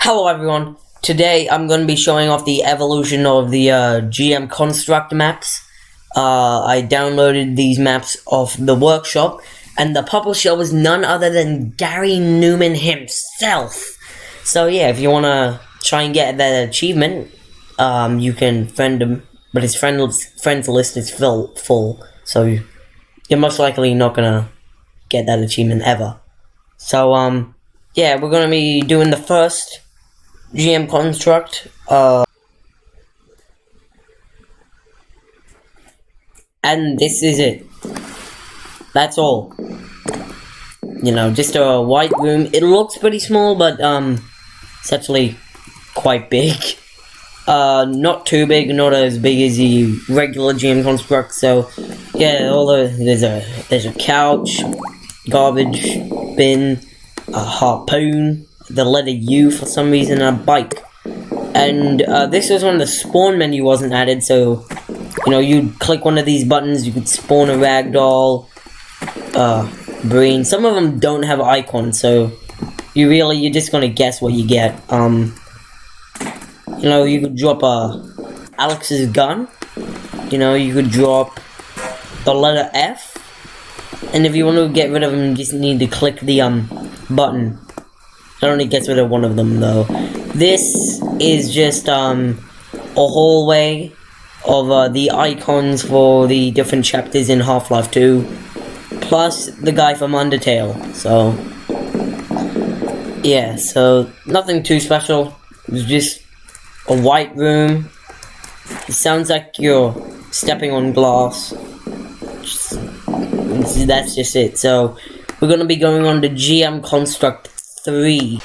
Hello everyone, today I'm going to be showing off the evolution of the GM Construct maps. I downloaded these maps off the workshop, and the publisher was none other than Gary Newman himself. So yeah, if you want to try and get that achievement, you can friend him, but his friends list is full, so you're most likely not going to get that achievement ever. So yeah, we're going to be doing the first GM Construct, and this is it. That's all. You know, just a white room. It looks pretty small, but it's actually quite big. Not too big, not as big as the regular GM Construct. So yeah, there's a couch, garbage bin, a harpoon, the letter U for some reason, and a bike. And this was when the spawn menu wasn't added, so you know, you'd click one of these buttons, you could spawn a ragdoll, brain. Some of them don't have icons, so you're just gonna guess what you get. You know, you could drop Alex's gun. You know, you could drop the letter F, and if you want to get rid of them, you just need to click the button. It only gets rid of one of them though. This is just a hallway of the icons for the different chapters in Half-Life 2, plus the guy from Undertale. So yeah, so nothing too special. It's just a white room. It sounds like you're stepping on glass. That's just it. So we're gonna be going on to GM Construct 3.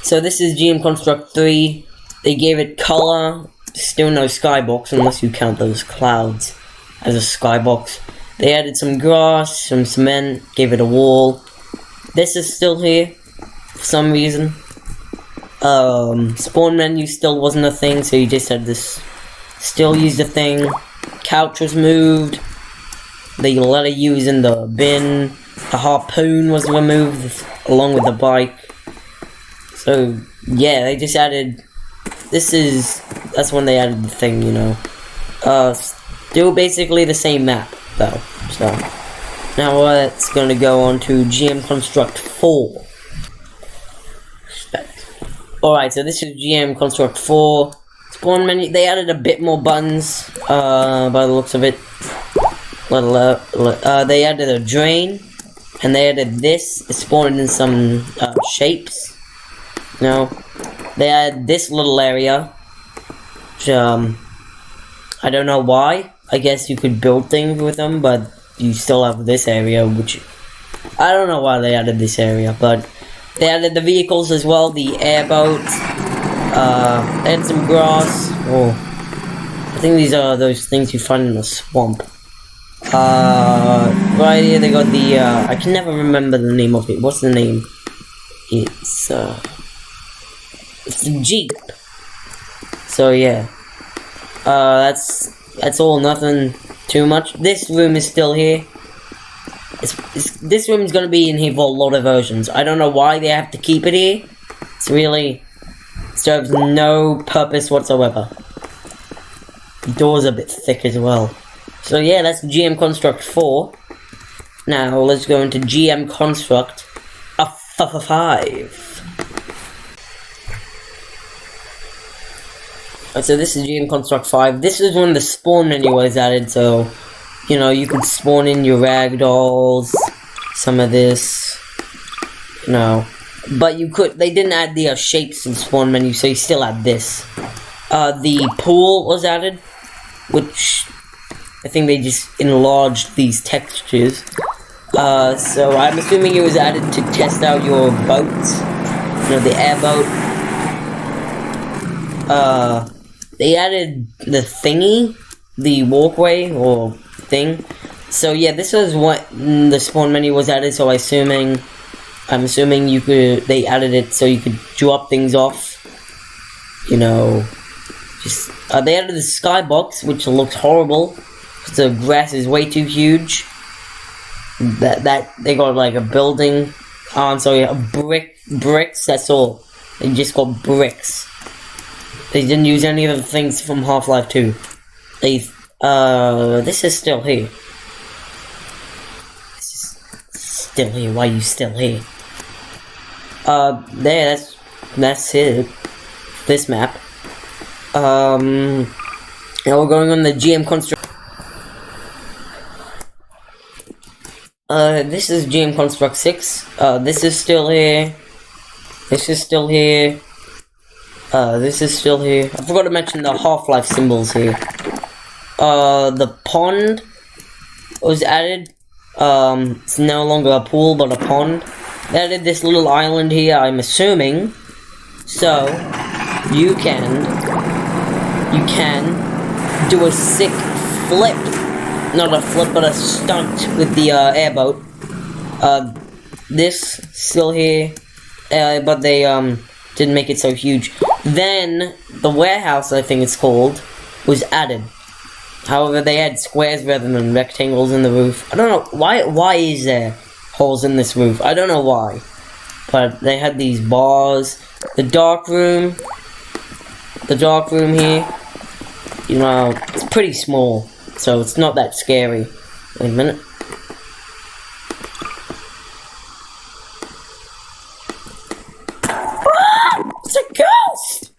So this is GM Construct 3. They gave it color. Still no skybox unless you count those clouds as a skybox. They added some grass, some cement, gave it a wall. This is still here for some reason. Spawn menu still wasn't a thing, so you just had this. Still used a thing. Couch was moved. The letter U is in the bin. The harpoon was removed along with the bike. So yeah, they just added. That's when they added the thing, you know. Still basically the same map though. So now it's gonna go on to GM Construct 4. Alright, so this is GM Construct 4. Spawn menu, they added a bit more buttons, by the looks of it. They added a drain, and they added this. It spawned in some shapes. No, they added this little area, which, I don't know why. I guess you could build things with them, but you still have this area, which I don't know why they added this area, but they added the vehicles as well, the airboat, and some grass. Oh, I think these are those things you find in the swamp. Right here they got the, I can never remember the name of it. What's the name? It's a Jeep. So yeah. That's all, nothing too much. This room is still here. This room is going to be in here for a lot of versions. I don't know why they have to keep it here. It's really serves no purpose whatsoever. The door's a bit thick as well. So yeah, that's GM Construct 4. Now let's go into GM Construct 5. So this is GM Construct 5. This is when the spawn menu was added, so you know, you could spawn in your ragdolls, some of this, you know, but they didn't add the shapes in spawn menu, so you still have this. The pool was added, which I think they just enlarged these textures. So I'm assuming it was added to test out your boats, you know, the airboat. They added the thingy, the walkway or thing. So yeah, this was what the spawn menu was added. So I'm assuming they added it so you could drop things off. You know, just they added the skybox, which looks horrible. The grass is way too huge. That they got like a building. I'm sorry, bricks. That's all. They just got bricks. They didn't use any of the things from Half-Life 2. This is still here. This is still here. Why are you still here? There, that's it. This map. Now we're going on the GM Construct. This is GM Construct 6. This is still here. This is still here. This is still here. I forgot to mention the Half-Life symbols here. The pond was added. It's no longer a pool, but a pond. They added this little island here, I'm assuming. So, you can do a sick flip. Not a flip, but a stunt with the, airboat. This, still here. But they, didn't make it so huge. Then, the warehouse, I think it's called, was added. However, they had squares rather than rectangles in the roof. I don't know, why is there holes in this roof? I don't know why. But they had these bars. The dark room here, you know, it's pretty small. So it's not that scary. Wait a minute. It's a ghost!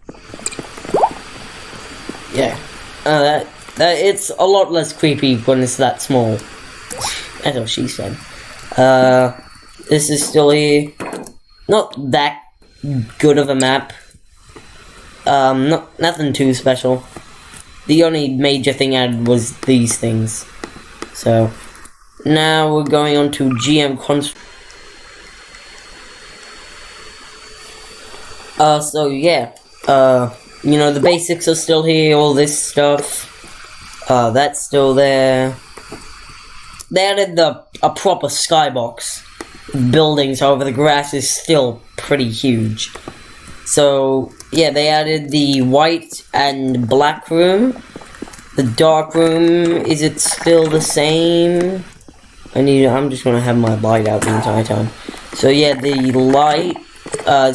Yeah. It's a lot less creepy when it's that small. That's what she said. This is still here. Not that good of a map. Nothing too special. The only major thing added was these things. So, now we're going on to GM Construct. So yeah, you know, the basics are still here, all this stuff. That's still there. They added a proper skybox buildings, however the grass is still pretty huge. So, yeah, they added the white and black room. The dark room, is it still the same? I'm just gonna have my light out the entire time. So yeah, the light,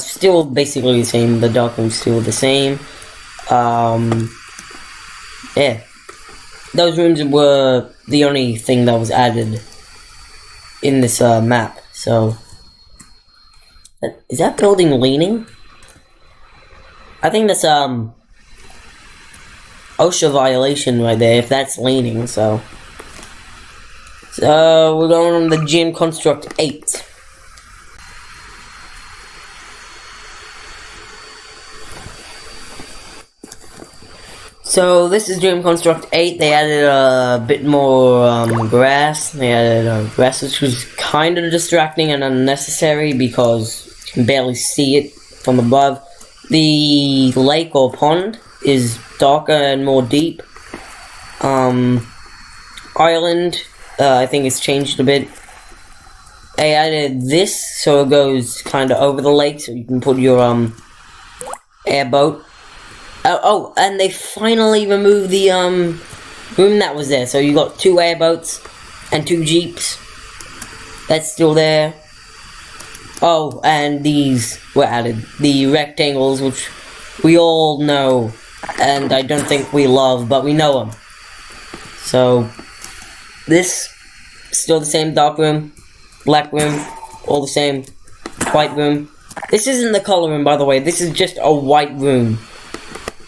still basically the same. The dark room's still the same. Yeah. Those rooms were the only thing that was added in this, map. So, is that building leaning? I think that's, OSHA violation right there, if that's leaning, so we're going on the GM Construct 8. So, this is GM Construct 8, they added a bit more, grass. They added, grass, which was kind of distracting and unnecessary because you can barely see it from above. The lake or pond is darker and more deep. Island, I think it's changed a bit. I added this so it goes kind of over the lake so you can put your airboat. Oh, and they finally removed the room that was there. So you got 2 airboats and 2 jeeps. That's still there. Oh, and these were added. The rectangles, which we all know, and I don't think we love, but we know them. So, this, still the same dark room, black room, all the same, white room. This isn't the color room, by the way, this is just a white room.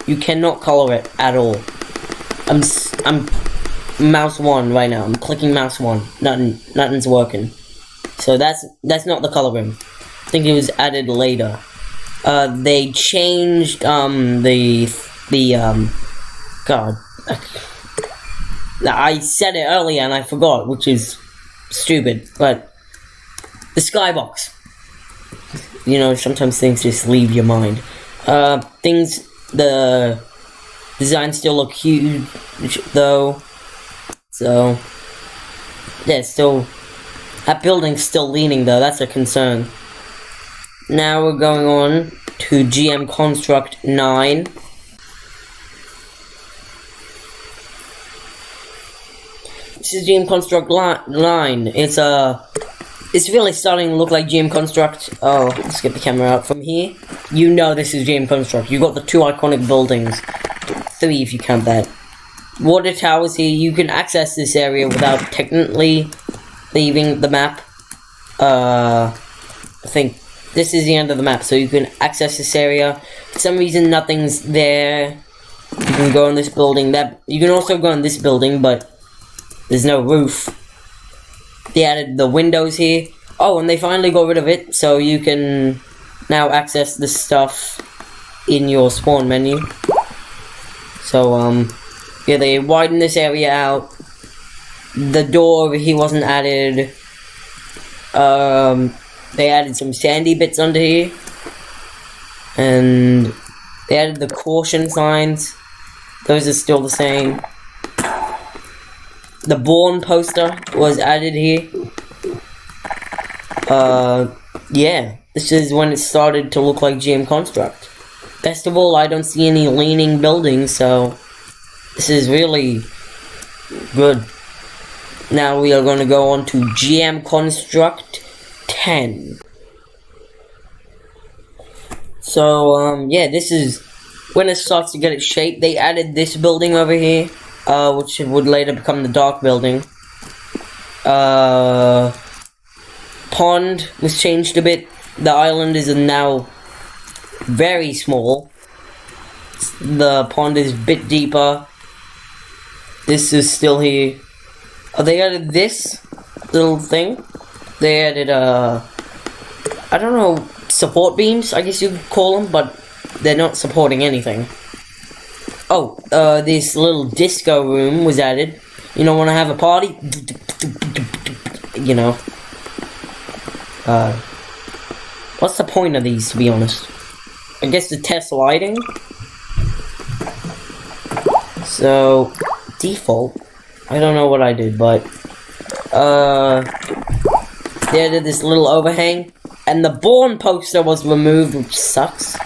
You cannot color it at all. I'm mouse 1 right now, I'm clicking mouse 1, nothing's working. So that's not the color room. I think it was added later. They changed God. I said it earlier and I forgot, which is stupid. But the skybox. You know, sometimes things just leave your mind. The designs still look huge though. So yeah, still. That building's still leaning though, that's a concern. Now we're going on to GM Construct 9. This is GM Construct 9. It's a It's really starting to look like GM Construct. Oh, let's get the camera out from here. You know this is GM Construct. You got the 2 iconic buildings. 3 if you count that. Water towers here. You can access this area without technically leaving the map. I think this is the end of the map, so you can access this area. For some reason, nothing's there. You can go in this building. You can also go in this building, but there's no roof. They added the windows here. Oh, and they finally got rid of it, so you can now access this stuff in your spawn menu. So, yeah, they widened this area out. The door over here wasn't added. They added some sandy bits under here. And they added the caution signs. Those are still the same. The Born poster was added here. Yeah, this is when it started to look like GM Construct. Best of all, I don't see any leaning buildings, so this is really good. Now we are going to go on to GM Construct 10. So, yeah, this is when it starts to get its shape. They added this building over here, which would later become the Dark Building. Pond was changed a bit. The island is now very small. The pond is a bit deeper. This is still here. They added this little thing. They added, I don't know, support beams, I guess you could call them, but they're not supporting anything. Oh, this little disco room was added. You know, when I have a party, you know. What's the point of these, to be honest? I guess to test lighting. So, default. I don't know what I did, but they added this little overhang, and the Born poster was removed, which sucks.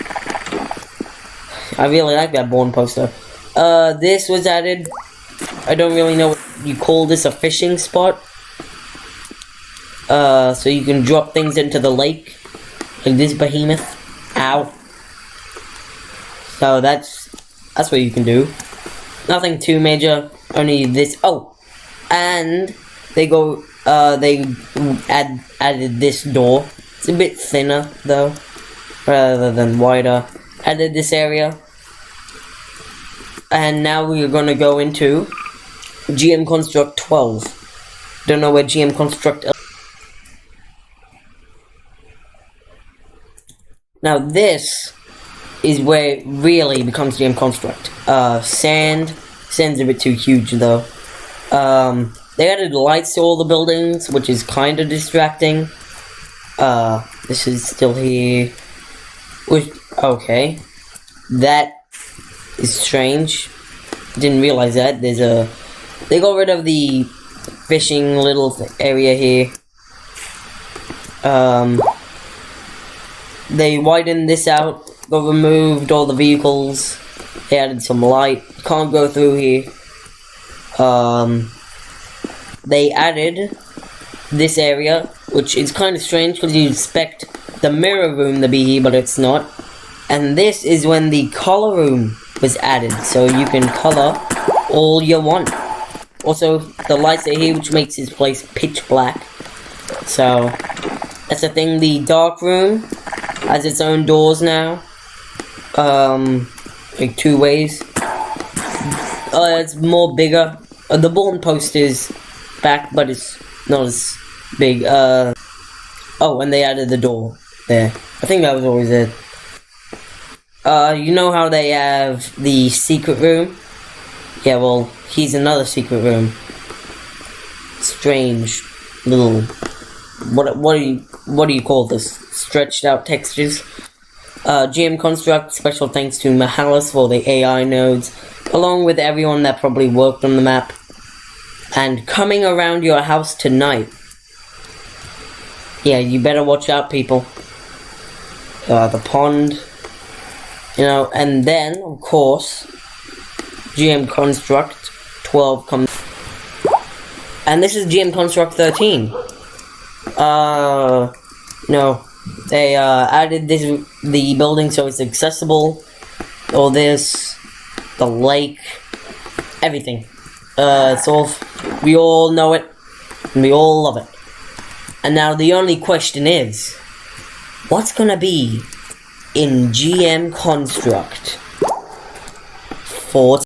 I really like that Born poster. This was added. I don't really know what you call this, a fishing spot. So you can drop things into the lake, like this behemoth. Ow. So that's what you can do. Nothing too major. Only this. Oh, and they added this door. It's a bit thinner though, rather than wider. Added this area, and now we are gonna go into GM Construct 12. Don't know where GM Construct. Now this is where it really becomes GM Construct. Sand's a bit too huge though. They added lights to all the buildings, which is kind of distracting. This is still here. Okay. That is strange. Didn't realize that. They got rid of the fishing little area here. They widened this out, got removed all the vehicles. They added some light. Can't go through here. They added this area, which is kind of strange because you expect the mirror room to be here, but it's not. And this is when the color room was added, so you can color all you want. Also, the lights are here, which makes this place pitch black. So, that's the thing. The dark room has its own doors now. Like 2 ways. It's more bigger. The Born post is back, but it's not as big. Oh, and they added the door there. I think that was always it. You know how they have the secret room? Yeah, well, here's another secret room. Strange little. What do you call this? Stretched out textures. GM Construct, special thanks to Mahalis for the AI nodes, along with everyone that probably worked on the map. And coming around your house tonight. Yeah, you better watch out, people. The pond. You know, and then, of course, GM Construct 12 comes. And this is GM Construct 13. No, they added the building so it's accessible. All this, the lake, everything. We all know it, and we all love it. And now the only question is, what's gonna be in GM Construct 4?